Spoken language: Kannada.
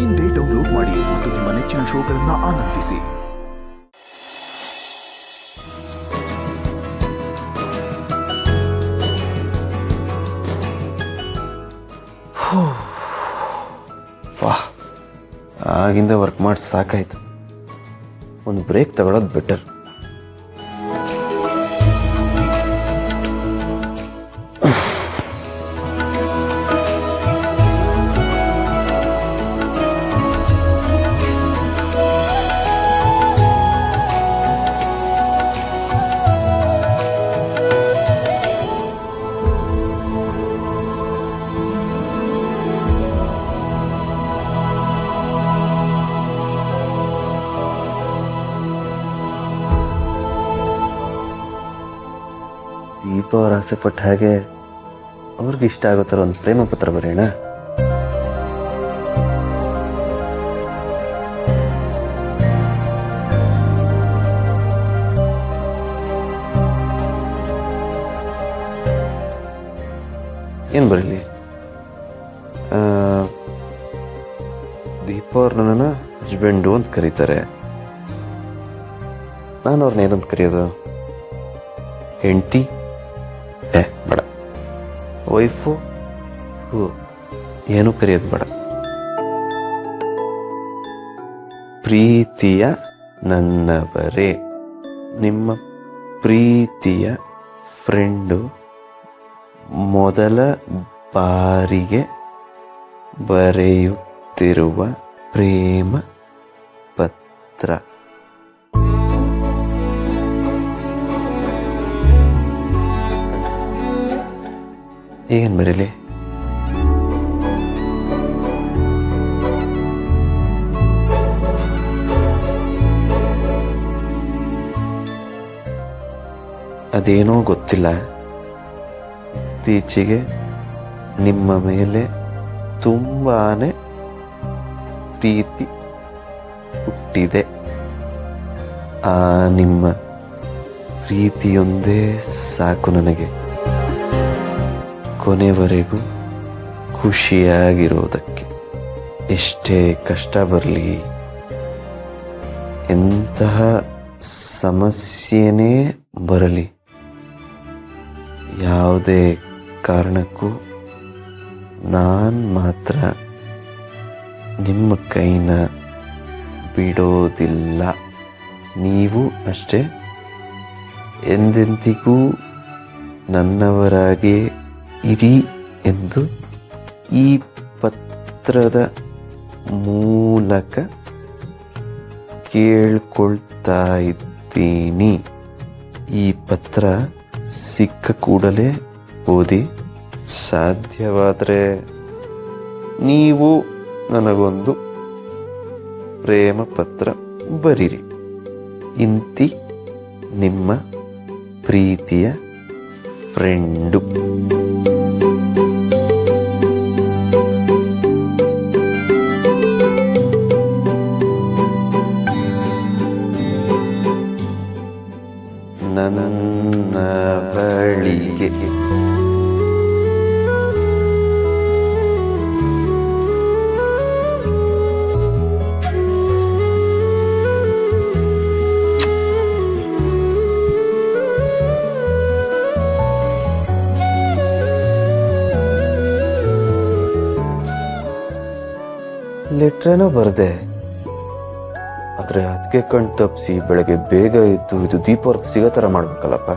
ಇಂದೇ ಡೌನ್ಲೋಡ್ ಮಾಡಿ ಮತ್ತು ನಿಮ್ಮ ನೆಚ್ಚಿನ ಶೋಗಳನ್ನು ಆನಂದಿಸಿ. ವಾಹ್, ಆಗಿಂದ ವರ್ಕ್ ಮಾಡಿ ಸಾಕಾಯ್ತು. ಒಂದು ಬ್ರೇಕ್ ತಗೊಳ್ಳೋದು ಬೆಟರ್. ದೀಪ ಅವ್ರು ಆಸೆ ಪಟ್ಟ ಹಾಗೆ ಅವ್ರಿಗೆ ಇಷ್ಟ ಆಗೋ ಥರ ಒಂದು ಪ್ರೇಮ ಪತ್ರ ಬರೆಯೋಣ. ಏನು ಬರೀಲಿ? ದೀಪ ಅವ್ರು ನನ್ನನ್ನು ಹಸ್ಬೆಂಡು ಅಂತ ಕರೀತಾರೆ. ನಾನು ಅವ್ರನ್ನ ಏನಂತ ಕರೆಯೋದು? ಹೆಂಡ್ತಿ? ಬೇಡ. ವೈಫು? ಏನೂ ಕರೆಯೋದು ಬೇಡ. ಪ್ರೀತಿಯ ನನ್ನವರೇ, ನಿಮ್ಮ ಪ್ರೀತಿಯ ಫ್ರೆಂಡು, ಮೊದಲ ಬಾರಿಗೆ ಬರೆಯುತ್ತಿರುವ ಪ್ರೇಮ ಪತ್ರ. ಏನು ಬರೀಲಿ? ಅದೇನೋ ಗೊತ್ತಿಲ್ಲ, ಇತ್ತೀಚೆಗೆ ನಿಮ್ಮ ಮೇಲೆ ತುಂಬಾನೇ ಪ್ರೀತಿ ಹುಟ್ಟಿದೆ. ಆ ನಿಮ್ಮ ಪ್ರೀತಿಯೊಂದೇ ಸಾಕು ನನಗೆ ಕೊನೆವರೆಗೂ ಖುಷಿಯಾಗಿರೋದಕ್ಕೆ. ಎಷ್ಟೇ ಕಷ್ಟ ಬರಲಿ, ಎಂತಹ ಸಮಸ್ಯೆನೇ ಬರಲಿ, ಯಾವುದೇ ಕಾರಣಕ್ಕೂ ನಾನು ಮಾತ್ರ ನಿಮ್ಮ ಕೈನ ಬಿಡೋದಿಲ್ಲ. ನೀವು ಅಷ್ಟೇ ಎಂದೆಂದಿಗೂ ನನ್ನವರಾಗೇ ಇರಿ ಎಂದು ಈ ಪತ್ರದ ಮೂಲಕ ಕೇಳ್ಕೊಳ್ತಾ ಇದ್ದೀನಿ. ಈ ಪತ್ರ ಸಿಕ್ಕ ಕೂಡಲೇ ಓದಿ, ಸಾಧ್ಯವಾದರೆ ನೀವು ನನಗೊಂದು ಪ್ರೇಮ ಪತ್ರ ಬರೀರಿ. ಇಂತಿ ನಿಮ್ಮ ಪ್ರೀತಿಯ ಫ್ರೆಂಡು. ನನ್ನ ಬಳಿಗೆ ಲೆಟ್ರೇನೋ ಬರದೆ, ಆದರೆ ಅದಕ್ಕೆ ಕಣ್ ತಪ್ಪಿಸಿ ಬೆಳಗ್ಗೆ ಬೇಗ ಇದ್ದು ಇದು ದೀಪ ಅವ್ರಿಗೆ ಸಿಗೋ ಥರ ಮಾಡ್ಬೇಕಲ್ಲಪ್ಪ.